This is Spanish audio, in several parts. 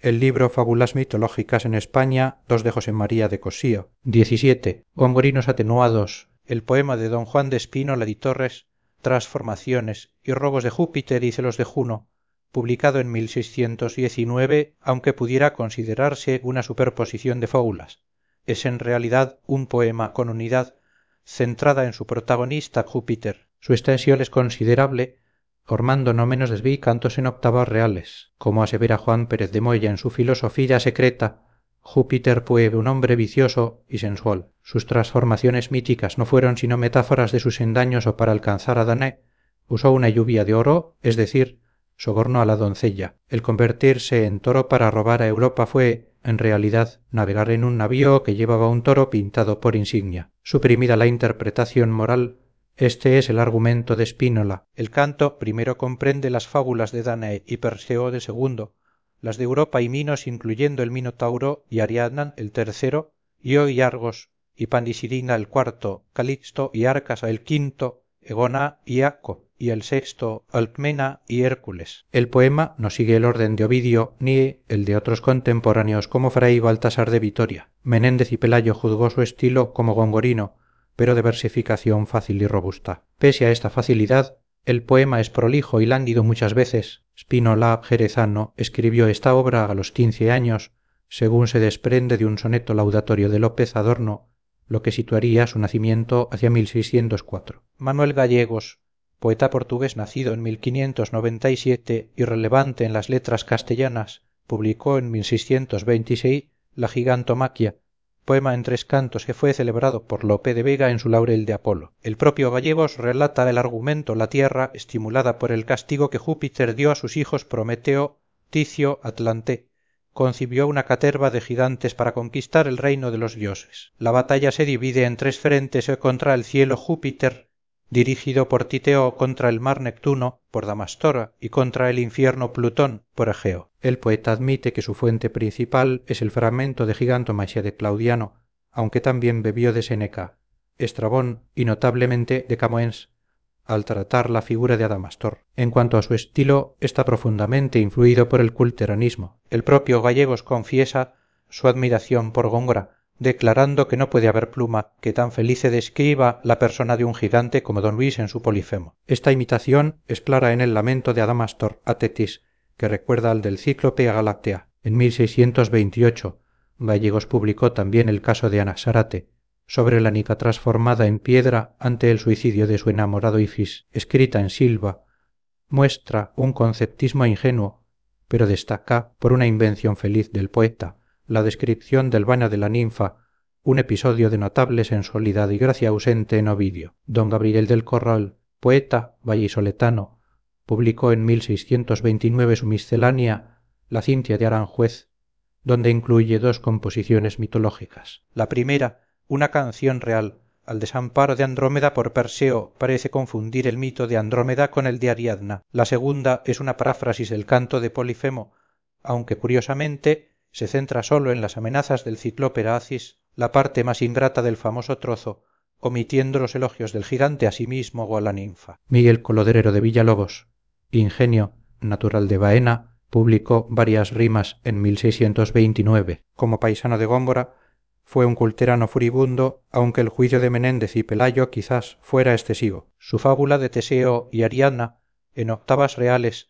El libro Fábulas mitológicas en España, 2 de José María de Cossío. 17. Gongorinos atenuados. El poema de don Juan de Espínola di Torres, Transformaciones y robos de Júpiter y celos de Juno, publicado en 1619, aunque pudiera considerarse una superposición de fábulas. Es en realidad un poema con unidad, centrada en su protagonista Júpiter. Su extensión es considerable, formando no menos de 1000 cantos en octavas reales. Como asevera Juan Pérez de Moya en su Filosofía Secreta, Júpiter fue un hombre vicioso y sensual. Sus transformaciones míticas no fueron sino metáforas de sus engaños o para alcanzar a Danae, usó una lluvia de oro, es decir, sobornó a la doncella. El convertirse en toro para robar a Europa fue, en realidad, navegar en un navío que llevaba un toro pintado por insignia. Suprimida la interpretación moral, este es el argumento de Spínola. El canto primero comprende las fábulas de Danae y Perseo de segundo, las de Europa y Minos incluyendo el Minotauro y Ariadna el tercero, Io y Argos y Pandisirina el cuarto, Calixto y Arcasa el quinto, Egona y Aco y el sexto, Alcmena y Hércules. El poema no sigue el orden de Ovidio ni el de otros contemporáneos como Fray Baltasar de Vitoria. Menéndez y Pelayo juzgó su estilo como gongorino, pero de versificación fácil y robusta. Pese a esta facilidad, el poema es prolijo y lánguido muchas veces. Spínola Jerezano escribió esta obra a los 15 años, según se desprende de un soneto laudatorio de López Adorno, lo que situaría su nacimiento hacia 1604. Manuel Gallegos, poeta portugués nacido en 1597 y relevante en las letras castellanas, publicó en 1626 La Gigantomaquia, poema en 3 cantos que fue celebrado por Lope de Vega en su Laurel de Apolo. El propio Gallegos relata el argumento La Tierra, estimulada por el castigo que Júpiter dio a sus hijos Prometeo, Ticio, Atlante, concibió una caterva de gigantes para conquistar el reino de los dioses. La batalla se divide en 3 frentes: contra el cielo Júpiter, dirigido por Titeo, contra el mar Neptuno, por Damastora, y contra el infierno Plutón, por Egeo. El poeta admite que su fuente principal es el fragmento de Gigantomaquia de Claudiano, aunque también bebió de Séneca, Estrabón y notablemente de Camoens, al tratar la figura de Adamastor. En cuanto a su estilo, está profundamente influido por el culteranismo. El propio Gallegos confiesa su admiración por Góngora, declarando que no puede haber pluma que tan felice describa la persona de un gigante como don Luis en su Polifemo. Esta imitación es clara en el lamento de Adamastor a Tetis, que recuerda al del Cíclope a Galatea. En 1628, Gallegos publicó también el caso de Anasárate, sobre la nica transformada en piedra ante el suicidio de su enamorado Ifis, escrita en silva. Muestra un conceptismo ingenuo, pero destaca, por una invención feliz del poeta, la descripción del baño de la ninfa, un episodio de notable sensualidad y gracia ausente en Ovidio. Don Gabriel del Corral, poeta vallisoletano, publicó en 1629 su miscelánea La Cintia de Aranjuez, donde incluye 2 composiciones mitológicas. La primera, una canción real, al desamparo de Andrómeda por Perseo, parece confundir el mito de Andrómeda con el de Ariadna. La segunda es una paráfrasis del canto de Polifemo, aunque curiosamente se centra solo en las amenazas del ciclope Acis, la parte más ingrata del famoso trozo, omitiendo los elogios del gigante a sí mismo o a la ninfa. Miguel Colodrero de Villalobos, ingenio, natural de Baena, publicó varias rimas en 1629. Como paisano de Góngora, fue un culterano furibundo, aunque el juicio de Menéndez y Pelayo quizás fuera excesivo. Su fábula de Teseo y Ariadna, en octavas reales,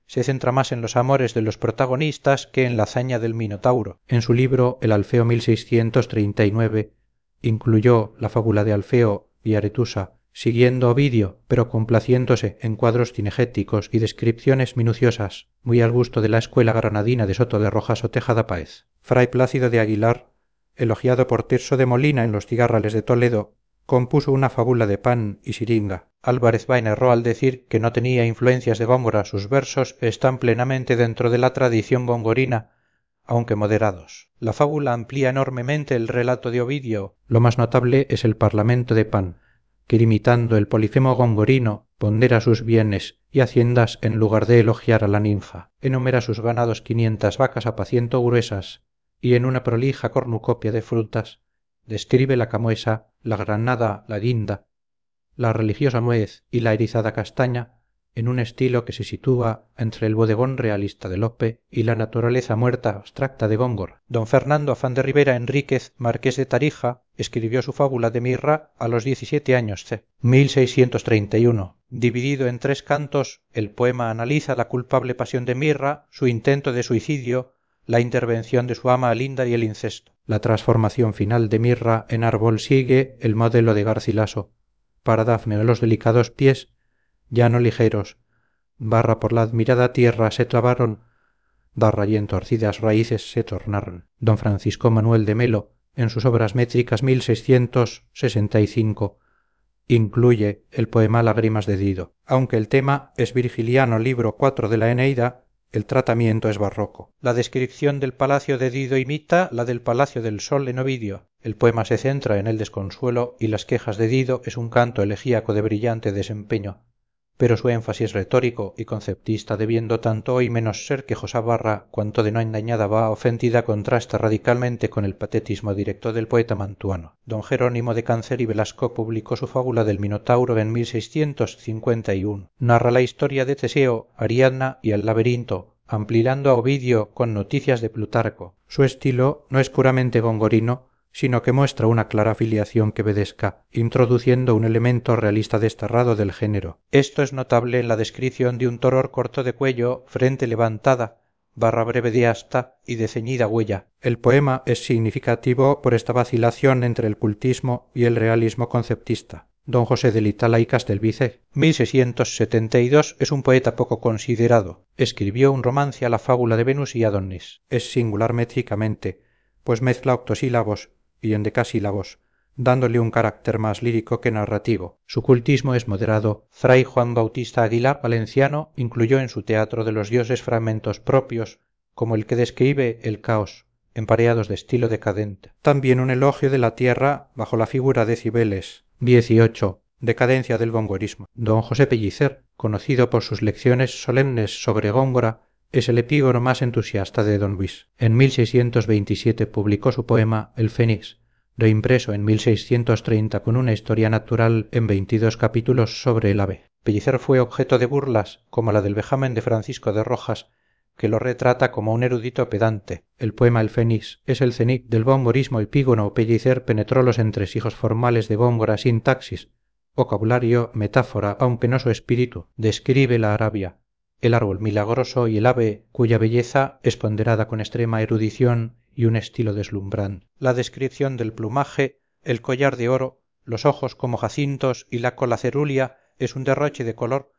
se centra más en los amores de los protagonistas que en la hazaña del Minotauro. En su libro El Alfeo 1639 incluyó la fábula de Alfeo y Aretusa, siguiendo Ovidio, pero complaciéndose en cuadros cinegéticos y descripciones minuciosas, muy al gusto de la escuela granadina de Soto de Rojas o Tejada Páez. Fray Plácido de Aguilar, elogiado por Tirso de Molina en los Cigarrales de Toledo, compuso una fábula de Pan y Siringa. Álvarez Bain erró al decir que no tenía influencias de Góngora. Sus versos están plenamente dentro de la tradición gongorina, aunque moderados. La fábula amplía enormemente el relato de Ovidio. Lo más notable es el Parlamento de Pan, que imitando el Polifemo gongorino pondera sus bienes y haciendas en lugar de elogiar a la ninfa. Enumera sus ganados 500 vacas a paciento gruesas y en una prolija cornucopia de frutas describe la camuesa, la granada, la guinda, la religiosa nuez y la erizada castaña, en un estilo que se sitúa entre el bodegón realista de Lope y la naturaleza muerta abstracta de Góngora. Don Fernando Afán de Ribera Enríquez, marqués de Tarija, escribió su fábula de Mirra a los 17 años c. 1631. Dividido en 3 cantos, el poema analiza la culpable pasión de Mirra, su intento de suicidio, la intervención de su ama Alinda y el incesto. La transformación final de Mirra en árbol sigue el modelo de Garcilaso. Para Dafne los delicados pies, ya no ligeros, barra por la admirada tierra se clavaron, barra y en torcidas raíces se tornaron. Don Francisco Manuel de Melo, en sus obras métricas 1665, incluye el poema Lágrimas de Dido. Aunque el tema es virgiliano, libro 4 de la Eneida, el tratamiento es barroco. La descripción del palacio de Dido imita la del Palacio del Sol en Ovidio. El poema se centra en el desconsuelo y las quejas de Dido es un canto elegíaco de brillante desempeño, pero su énfasis retórico y conceptista debiendo tanto hoy menos ser quejosa barra cuanto de no endañada va ofendida contrasta radicalmente con el patetismo directo del poeta mantuano. Don Jerónimo de Cáncer y Velasco publicó su fábula del Minotauro en 1651. Narra la historia de Teseo, Ariadna y el laberinto, ampliando a Ovidio con noticias de Plutarco. Su estilo no es puramente gongorino, sino que muestra una clara filiación quevedesca, introduciendo un elemento realista desterrado del género. Esto es notable en la descripción de un toror corto de cuello, frente levantada, barra breve de asta y de ceñida huella. El poema es significativo por esta vacilación entre el cultismo y el realismo conceptista. Don José de Litala y Castelvice, 1672, es un poeta poco considerado. Escribió un romance a la fábula de Venus y Adonis. Es singular métricamente, pues mezcla octosílabos y endecasílabos, dándole un carácter más lírico que narrativo. Su cultismo es moderado. Fray Juan Bautista Aguilar, valenciano, incluyó en su teatro de los dioses fragmentos propios, como el que describe el caos, empareados de estilo decadente. También un elogio de la tierra bajo la figura de Cibeles, 18, decadencia del gongorismo. Don José Pellicer, conocido por sus lecciones solemnes sobre Góngora, es el epígono más entusiasta de don Luis. En 1627 publicó su poema El Fénix, reimpreso en 1630 con una historia natural en 22 capítulos sobre el ave. Pellicer fue objeto de burlas, como la del vejamen de Francisco de Rojas, que lo retrata como un erudito pedante. El poema El Fénix es el cenit del gongorismo epígono. Pellicer penetró los entresijos formales de Góngora, sintaxis, vocabulario, metáfora, aunque no su espíritu. Describe la Arabia, el árbol milagroso y el ave cuya belleza es ponderada con extrema erudición y un estilo deslumbrante. La descripción del plumaje, el collar de oro, los ojos como jacintos y la cola cerúlea es un derroche de color,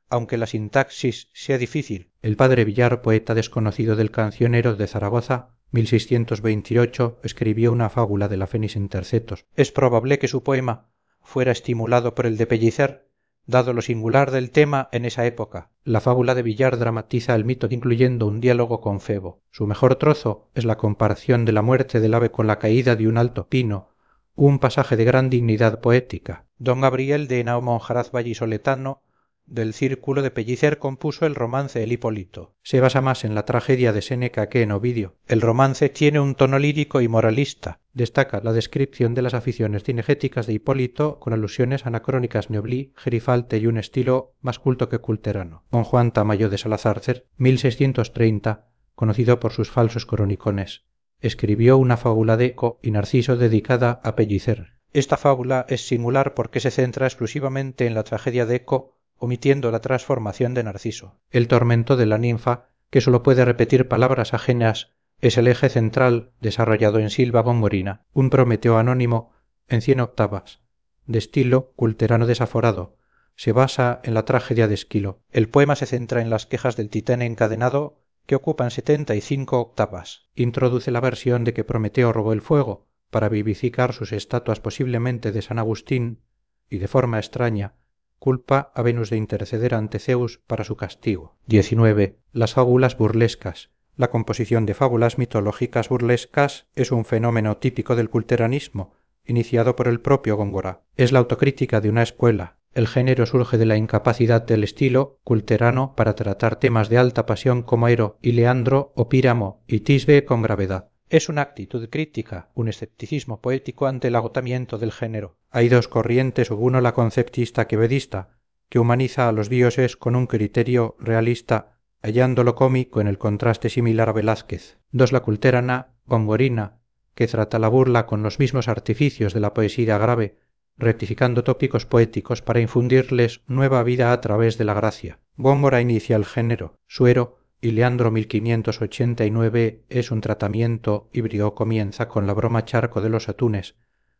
aunque la sintaxis sea difícil. El padre Villar, poeta desconocido del Cancionero de Zaragoza, 1628, escribió una fábula de la Fénix en tercetos. Es probable que su poema fuera estimulado por el de Pellicer, dado lo singular del tema en esa época. La fábula de Villar dramatiza el mito incluyendo un diálogo con Febo. Su mejor trozo es la comparación de la muerte del ave con la caída de un alto pino, un pasaje de gran dignidad poética. Don Gabriel de Henao Monjaraz vallisoletano, del círculo de Pellicer, compuso el romance El Hipólito. Se basa más en la tragedia de Séneca que en Ovidio. El romance tiene un tono lírico y moralista. Destaca la descripción de las aficiones cinegéticas de Hipólito con alusiones anacrónicas Neoblí, Gerifalte y un estilo más culto que culterano. Don Juan Tamayo de Salazarcer, 1630, conocido por sus falsos cronicones, escribió una fábula de Eco y Narciso dedicada a Pellicer. Esta fábula es singular porque se centra exclusivamente en la tragedia de Eco, omitiendo la transformación de Narciso. El tormento de la ninfa, que sólo puede repetir palabras ajenas, es el eje central desarrollado en silva gongorina, un Prometeo anónimo en 100 octavas, de estilo culterano desaforado. Se basa en la tragedia de Esquilo. El poema se centra en las quejas del titán encadenado, que ocupan 75 octavas. Introduce la versión de que Prometeo robó el fuego para vivificar sus estatuas posiblemente de San Agustín y de forma extraña culpa a Venus de interceder ante Zeus para su castigo. 19. Las fábulas burlescas. La composición de fábulas mitológicas burlescas es un fenómeno típico del culteranismo, iniciado por el propio Góngora. Es la autocrítica de una escuela. El género surge de la incapacidad del estilo culterano para tratar temas de alta pasión como Ero y Leandro o Píramo y Tisbe con gravedad. Es una actitud crítica, un escepticismo poético ante el agotamiento del género. Hay dos corrientes, uno la conceptista quevedista, que humaniza a los dioses con un criterio realista, hallando lo cómico en el contraste similar a Velázquez. 2 la culterana Gongorina, que trata la burla con los mismos artificios de la poesía grave, rectificando tópicos poéticos para infundirles nueva vida a través de la gracia. Góngora inicia el género, Suero y Leandro 1589 es un tratamiento y Brió comienza con la broma charco de los atunes,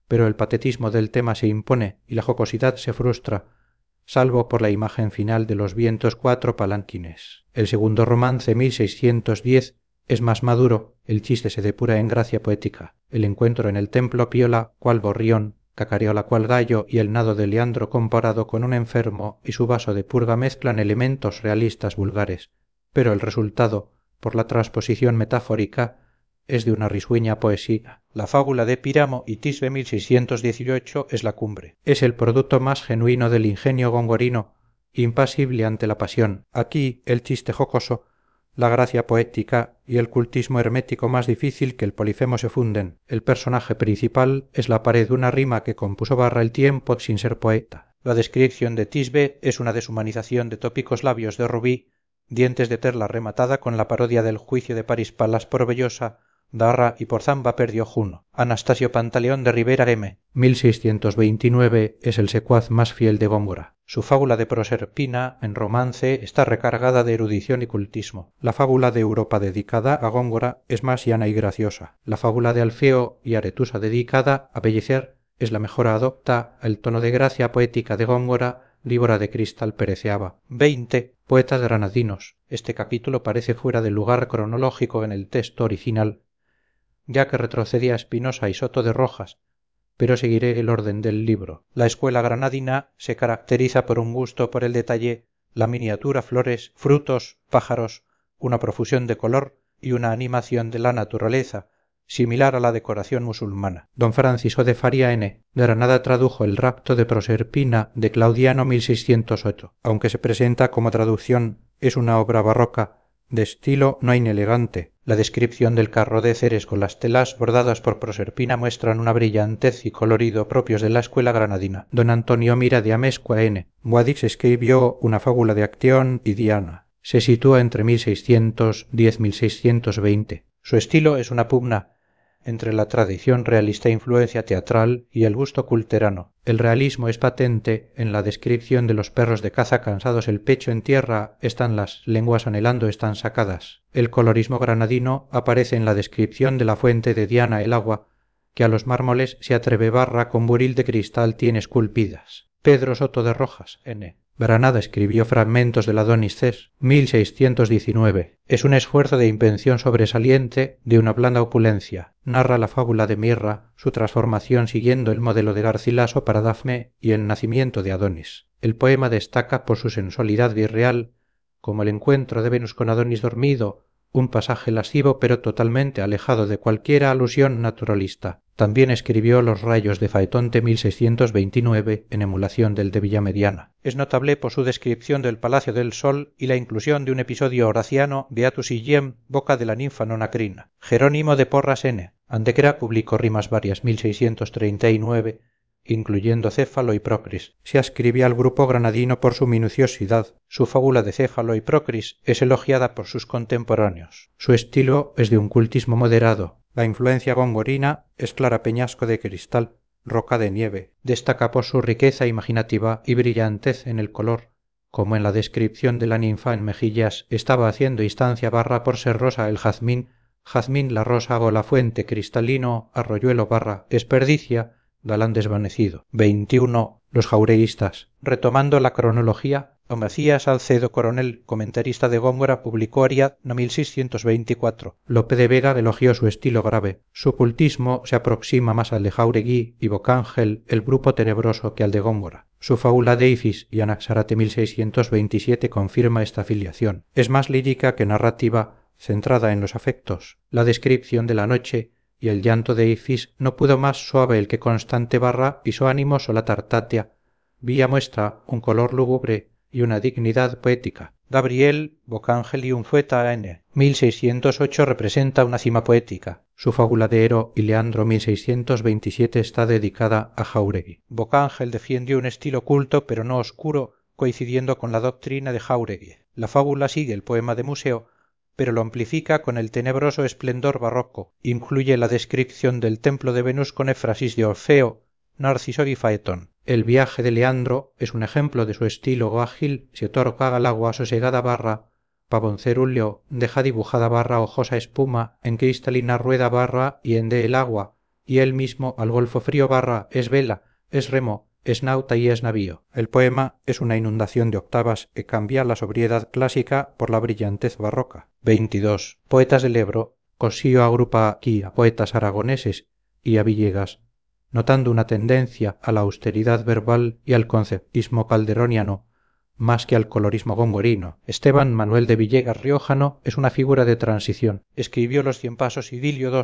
pero el patetismo del tema se impone y la jocosidad se frustra, salvo por la imagen final de los vientos 4 palanquines. El segundo romance, 1610, es más maduro, el chiste se depura en gracia poética. El encuentro en el templo Piola, cual gorrión, Cacariola cual gallo y el nado de Leandro comparado con un enfermo y su vaso de purga mezclan elementos realistas vulgares, pero el resultado, por la transposición metafórica, es de una risueña poesía. La fábula de Píramo y Tisbe 1618 es la cumbre. Es el producto más genuino del ingenio gongorino, impasible ante la pasión. Aquí el chiste jocoso, la gracia poética y el cultismo hermético más difícil que el Polifemo se funden. El personaje principal es la pared de una rima que compuso Barra el tiempo sin ser poeta. La descripción de Tisbe es una deshumanización de tópicos labios de rubí, dientes de perla rematada con la parodia del juicio de Parispalas por Bellosa, Darra y por Zamba perdió Juno. Anastasio Pantaleón de Rivera M. 1629 es el secuaz más fiel de Góngora. Su fábula de Proserpina, en romance, está recargada de erudición y cultismo. La fábula de Europa dedicada a Góngora es más llana y graciosa. La fábula de Alfeo y Aretusa dedicada a Pellicer es la mejor, adopta el tono de gracia poética de Góngora, víbora de cristal pereceaba. 20. Poetas granadinos. Este capítulo parece fuera de lugar cronológico en el texto original, ya que retrocede a Espinosa y Soto de Rojas, pero seguiré el orden del libro. La escuela granadina se caracteriza por un gusto por el detalle, la miniatura, flores, frutos, pájaros, una profusión de color y una animación de la naturaleza, similar a la decoración musulmana. Don Francisco de Faria N. de Granada tradujo el rapto de Proserpina de Claudiano 1608. Aunque se presenta como traducción, es una obra barroca, de estilo no inelegante. La descripción del carro de Ceres con las telas bordadas por Proserpina muestran una brillantez y colorido propios de la escuela granadina. Don Antonio Mira de Amezcua N. Guadix escribió una fábula de Acteón y Diana. Se sitúa entre 1610-1620. Su estilo es una pugna entre la tradición realista e influencia teatral y el gusto culterano. El realismo es patente en la descripción de los perros de caza cansados el pecho en tierra, están las lenguas anhelando, están sacadas. El colorismo granadino aparece en la descripción de la fuente de Diana el agua, que a los mármoles se atreve Barra con buril de cristal tiene esculpidas. Pedro Soto de Rojas, N. Granada escribió fragmentos del Adonisces, 1619. Es un esfuerzo de invención sobresaliente, de una blanda opulencia. Narra la fábula de Mirra, su transformación siguiendo el modelo de Garcilaso para Dafne y el nacimiento de Adonis. El poema destaca por su sensualidad virreal, como el encuentro de Venus con Adonis dormido, un pasaje lascivo pero totalmente alejado de cualquier alusión naturalista. También escribió Los rayos de Faetonte 1629 en emulación del de Villamediana. Es notable por su descripción del Palacio del Sol y la inclusión de un episodio horaciano, Beatus Illem, boca de la ninfa Nonacrina. Jerónimo de Porras N. Antequera publicó rimas varias 1639, incluyendo Céfalo y Procris. Se ascribe al grupo granadino por su minuciosidad. Su fábula de Céfalo y Procris es elogiada por sus contemporáneos. Su estilo es de un cultismo moderado. La influencia gongorina es clara peñasco de cristal, roca de nieve. Destaca por su riqueza imaginativa y brillantez en el color, como en la descripción de la ninfa en mejillas estaba haciendo instancia Barra por ser rosa el jazmín, jazmín la rosa o la fuente, cristalino, arroyuelo Barra, desperdicia, galán desvanecido. 21. Los jaureguistas. Retomando la cronología, Macías Salcedo Coronel, comentarista de Góngora, publicó Ariadna 1624. Lope de Vega elogió su estilo grave. Su cultismo se aproxima más al de Jauregui y Bocángel, el grupo tenebroso, que al de Góngora. Su fábula de Ifis y Anaxarate 1627 confirma esta filiación. Es más lírica que narrativa, centrada en los afectos. La descripción de la noche y el llanto de Ifis no pudo más suave el que constante Barra y su ánimo sola Tartatea. Vía muestra un color lúgubre y una dignidad poética. Gabriel, Bocángel y Unzueta N. 1608 representa una cima poética. Su fábula de Ero y Leandro 1627 está dedicada a Jáuregui. Bocángel defiende un estilo culto pero no oscuro, coincidiendo con la doctrina de Jáuregui. La fábula sigue el poema de museo, pero lo amplifica con el tenebroso esplendor barroco, incluye la descripción del templo de Venus con éfrasis de Orfeo, Narciso y Faetón. El viaje de Leandro es un ejemplo de su estilo ágil, se otorga al agua sosegada barra, pavoncerulio deja dibujada barra hojosa espuma, en cristalina rueda barra y ende el agua, y él mismo al golfo frío barra es vela, es remo, es nauta y es navío. El poema es una inundación de octavas que cambia la sobriedad clásica por la brillantez barroca. 22. Poetas del Ebro. Cossío agrupa aquí a poetas aragoneses y a Villegas, notando una tendencia a la austeridad verbal y al conceptismo calderoniano, más que al colorismo gongorino. Esteban Manuel de Villegas Riojano es una figura de transición. Escribió Los Cien Pasos Idilio II,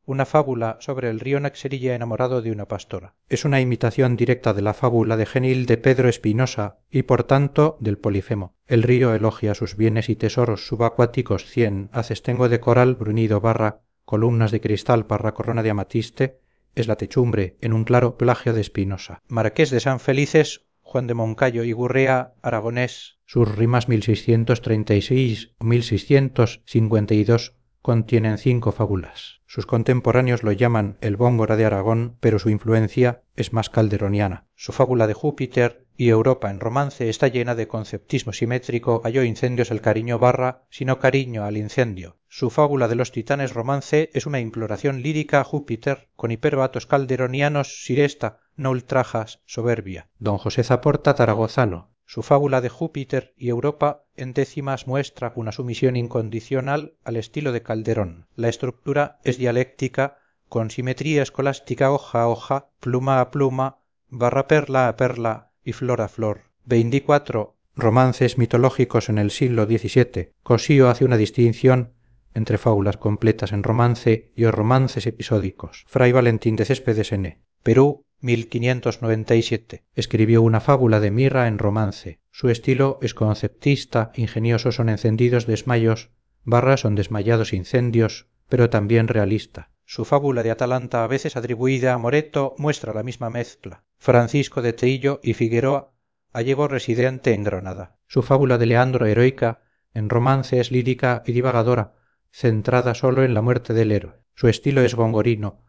una fábula sobre el río Naxerilla enamorado de una pastora. Es una imitación directa de la fábula de Genil de Pedro Espinosa y por tanto del Polifemo. El río elogia sus bienes y tesoros subacuáticos 100, acestengo de coral brunido barra, columnas de cristal barra corona de amatiste, es la techumbre en un claro plagio de Espinosa. Marqués de San Felices, Juan de Moncayo y Gurrea, aragonés. Sus rimas 1636 o 1652 contienen 5 fábulas. Sus contemporáneos lo llaman el Góngora de Aragón, pero su influencia es más calderoniana. Su fábula de Júpiter y Europa en romance está llena de conceptismo simétrico, halló incendios el cariño barra, sino cariño al incendio. Su fábula de los titanes romance es una imploración lírica a Júpiter, con hiperbatos calderonianos siresta, no ultrajas, soberbia. Don José Zaporta Zaragozano. Su fábula de Júpiter y Europa en décimas muestra una sumisión incondicional al estilo de Calderón. La estructura es dialéctica, con simetría escolástica hoja a hoja, pluma a pluma, barra perla a perla y flor a flor. 24. Romances mitológicos en el siglo XVII. Cossío hace una distinción entre fábulas completas en romance y romances episódicos. Fray Valentín de Céspedes N. Perú, 1597. Escribió una fábula de mirra en romance. Su estilo es conceptista, ingenioso son encendidos desmayos, barra son desmayados incendios, pero también realista. Su fábula de Atalanta, a veces atribuida a Moreto, muestra la misma mezcla. Francisco de Trillo y Figueroa, allego residente en Granada. Su fábula de Leandro, heroica, en romance es lírica y divagadora, centrada solo en la muerte del héroe. Su estilo es gongorino,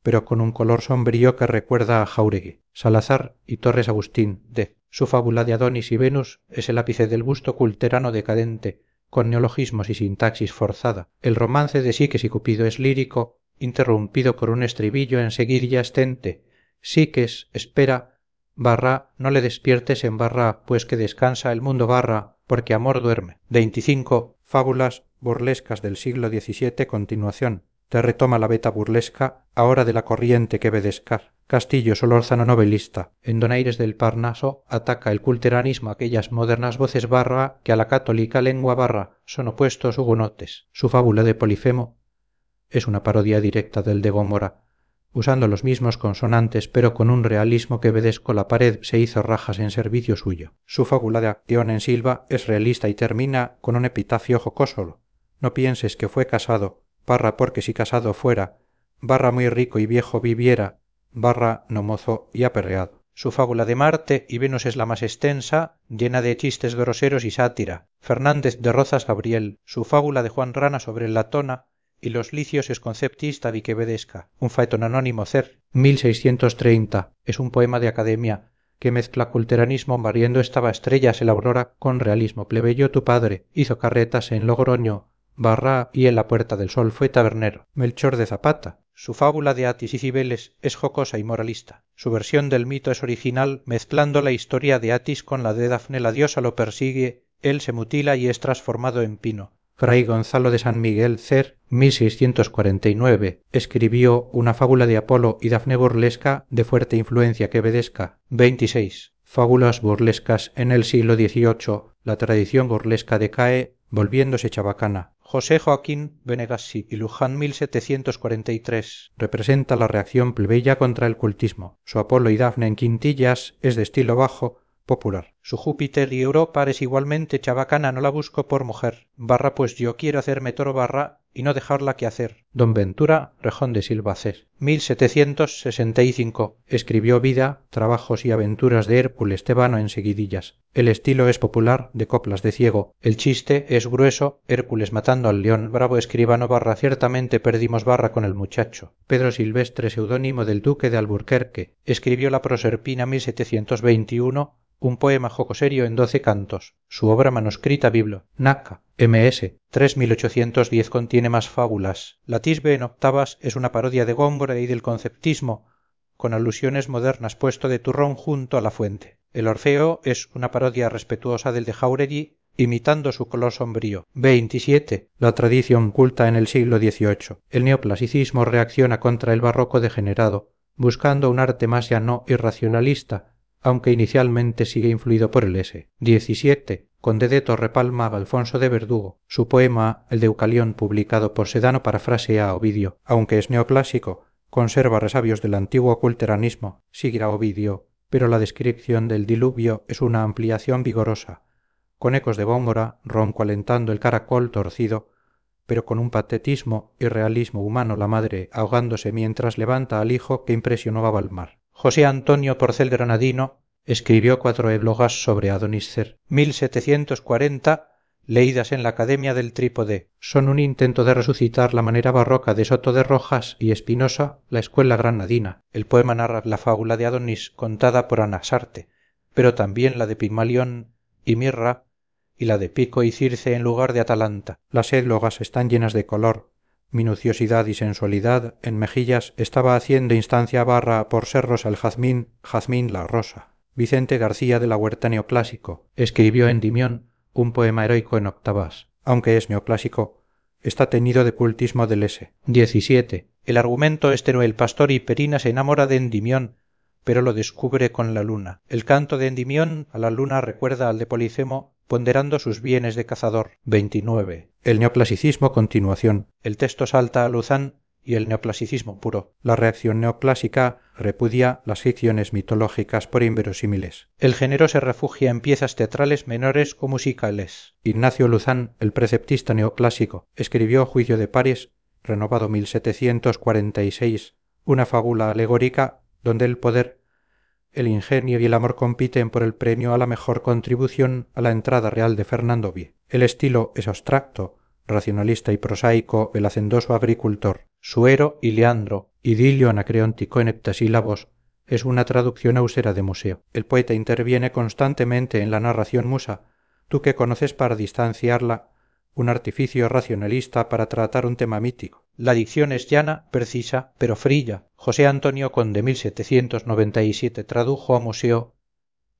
pero con un color sombrío que recuerda a Jáuregui. Salazar y Torres Agustín D. Su fábula de Adonis y Venus es el ápice del gusto culterano decadente, con neologismos y sintaxis forzada. El romance de Psiques y Cupido es lírico, interrumpido por un estribillo en seguidilla estente. Psiques, espera, barra, no le despiertes en barra, pues que descansa el mundo barra, porque amor duerme. 25. Fábulas burlescas del siglo XVII, continuación. Te retoma la beta burlesca, ahora de la corriente que Vedescar. Castillo Solórzano novelista. En Donaires del Parnaso ataca el culteranismo aquellas modernas voces barra que a la católica lengua barra son opuestos hugonotes. Su fábula de Polifemo es una parodia directa del de Gómora, usando los mismos consonantes pero con un realismo que Vedesco la pared se hizo rajas en servicio suyo. Su fábula de Acción en Silva es realista y termina con un epitafio jocoso. No pienses que fue casado, barra porque si casado fuera, barra muy rico y viejo viviera, barra no mozo y aperreado. Su fábula de Marte y Venus es la más extensa, llena de chistes groseros y sátira. Fernández de Rozas Gabriel. Su fábula de Juan Rana sobre Latona y los licios es conceptista viquevedesca. Un faetón anónimo cer. 1630. Es un poema de academia que mezcla culteranismo barriendo estaba estrellas el aurora con realismo plebeyo. Tu padre hizo carretas en Logroño, barra y en la Puerta del Sol fue tabernero. Melchor de Zapata. Su fábula de Atis y Cibeles es jocosa y moralista. Su versión del mito es original, mezclando la historia de Atis con la de Dafne. La diosa lo persigue, él se mutila y es transformado en pino. Fray Gonzalo de San Miguel Cer, 1649, escribió una fábula de Apolo y Dafne burlesca de fuerte influencia quevedesca. 26. Fábulas burlescas en el siglo XVIII. La tradición burlesca decae, volviéndose chabacana. José Joaquín Benegassi y Luján 1743 representa la reacción plebeya contra el cultismo. Su Apolo y Dafne en quintillas es de estilo bajo, popular. Su Júpiter y Europa es igualmente chabacana, no la busco por mujer, barra pues yo quiero hacerme toro barra y no dejarla que hacer. Don Ventura Rejón de Silvacés. 1765. Escribió Vida, Trabajos y Aventuras de Hércules Tebano en seguidillas. El estilo es popular, de coplas de ciego. El chiste es grueso, Hércules matando al león. Bravo escribano barra, ciertamente perdimos barra con el muchacho. Pedro Silvestre, seudónimo del duque de Alburquerque. Escribió La Proserpina 1721, un poema jocoserio en 12 cantos. Su obra manuscrita Biblo. Naca, MS. 3810 contiene más fábulas. La Tisbe en octavas es una parodia de Góngora y del conceptismo, con alusiones modernas puesto de turrón junto a la fuente. El Orfeo es una parodia respetuosa del de Jáuregui, imitando su color sombrío. 27. La tradición culta en el siglo XVIII. El neoclasicismo reacciona contra el barroco degenerado, buscando un arte más llano y racionalista, aunque inicialmente sigue influido por el S. 17. Conde de Torrepalma, Alfonso de Verdugo. Su poema El Deucalión, publicado por Sedano, parafrasea a Ovidio. Aunque es neoclásico, conserva resabios del antiguo culteranismo, sigue a Ovidio, pero la descripción del diluvio es una ampliación vigorosa, con ecos de Góngora, ronco alentando el caracol torcido, pero con un patetismo y realismo humano, la madre ahogándose mientras levanta al hijo que impresionó a Balmar. José Antonio Porcel Granadino escribió 4 éblogas sobre Adoníscer. 1740, leídas en la Academia del Trípode. Son un intento de resucitar la manera barroca de Soto de Rojas y Espinosa, la escuela granadina. El poema narra la fábula de Adonís contada por Anasarte, pero también la de Pigmalión y Mirra y la de Pico y Circe en lugar de Atalanta. Las églogas están llenas de color, minuciosidad y sensualidad. En mejillas estaba haciendo instancia barra por ser rosa el jazmín, jazmín la rosa. Vicente García de la Huerta neoclásico. Escribió Endimión, un poema heroico en octavas. Aunque es neoclásico, está teñido de cultismo del S. 17. El argumento es tenue. El pastor Hiperina se enamora de Endimión, pero lo descubre con la luna. El canto de Endimión a la luna recuerda al de Polifemo, ponderando sus bienes de cazador. 29. El neoclasicismo, continuación. El texto salta a Luzán y el neoclasicismo puro. La reacción neoclásica repudia las ficciones mitológicas por inverosímiles. El género se refugia en piezas teatrales menores o musicales. Ignacio Luzán, el preceptista neoclásico, escribió Juicio de Pares, renovado 1746, una fábula alegórica donde el poder, el ingenio y el amor compiten por el premio a la mejor contribución a la entrada real de Fernando Vie. El estilo es abstracto, racionalista y prosaico, el hacendoso agricultor. Suero y Leandro, idilio anacreóntico en heptasílabos, es una traducción austera de Museo. El poeta interviene constantemente en la narración musa, tú que conoces para distanciarla, un artificio racionalista para tratar un tema mítico. La dicción es llana, precisa, pero frilla. José Antonio Conde 1797 tradujo a Museo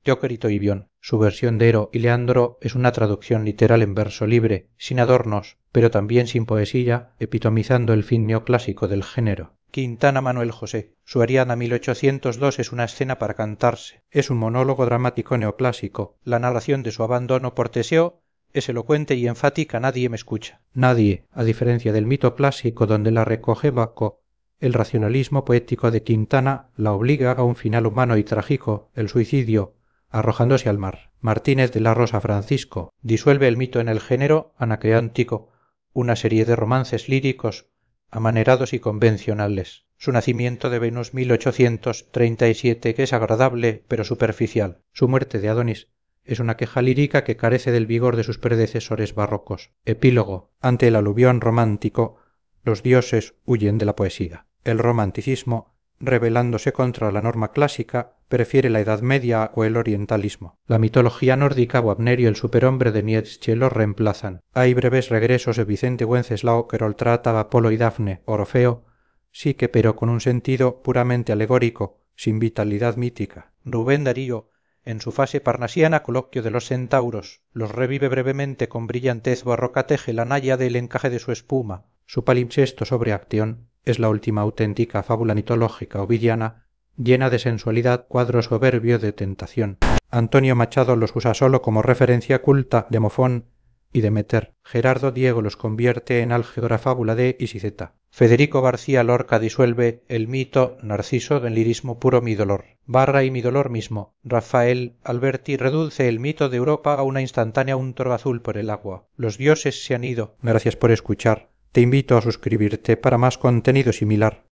Jóquerito y Bion. Su versión de Ero y Leandro es una traducción literal en verso libre, sin adornos, pero también sin poesía, epitomizando el fin neoclásico del género. Quintana Manuel José. Su Ariana 1802 es una escena para cantarse. Es un monólogo dramático neoclásico. La narración de su abandono por Teseo es elocuente y enfática. Nadie me escucha. Nadie, a diferencia del mito clásico donde la recoge Baco, el racionalismo poético de Quintana la obliga a un final humano y trágico, el suicidio, arrojándose al mar. Martínez de la Rosa Francisco disuelve el mito en el género anacreóntico, una serie de romances líricos amanerados y convencionales. Su nacimiento de Venus 1837, que es agradable pero superficial. Su muerte de Adonis es una queja lírica que carece del vigor de sus predecesores barrocos. Epílogo. Ante el aluvión romántico, los dioses huyen de la poesía. El romanticismo, rebelándose contra la norma clásica, prefiere la Edad Media o el orientalismo. La mitología nórdica, Wagner y el superhombre de Nietzsche los reemplazan. Hay breves regresos de Vicente Wenceslao que trata Apolo y Dafne, Orfeo, sí que pero con un sentido puramente alegórico, sin vitalidad mítica. Rubén Darío, en su fase parnasiana, Coloquio de los centauros, los revive brevemente con brillantez barroca, teje la náyade del encaje de su espuma. Su palimpsesto sobre Acteón es la última auténtica fábula mitológica ovidiana, llena de sensualidad, cuadro soberbio de tentación. Antonio Machado los usa solo como referencia culta de Mofón y de Meter. Gerardo Diego los convierte en álgebra fábula de Isiceta. Federico García Lorca disuelve el mito Narciso del lirismo puro mi dolor. Barra y mi dolor mismo. Rafael Alberti reduce el mito de Europa a una instantánea unto azul por el agua. Los dioses se han ido. Gracias por escuchar. te invito a suscribirte para más contenido similar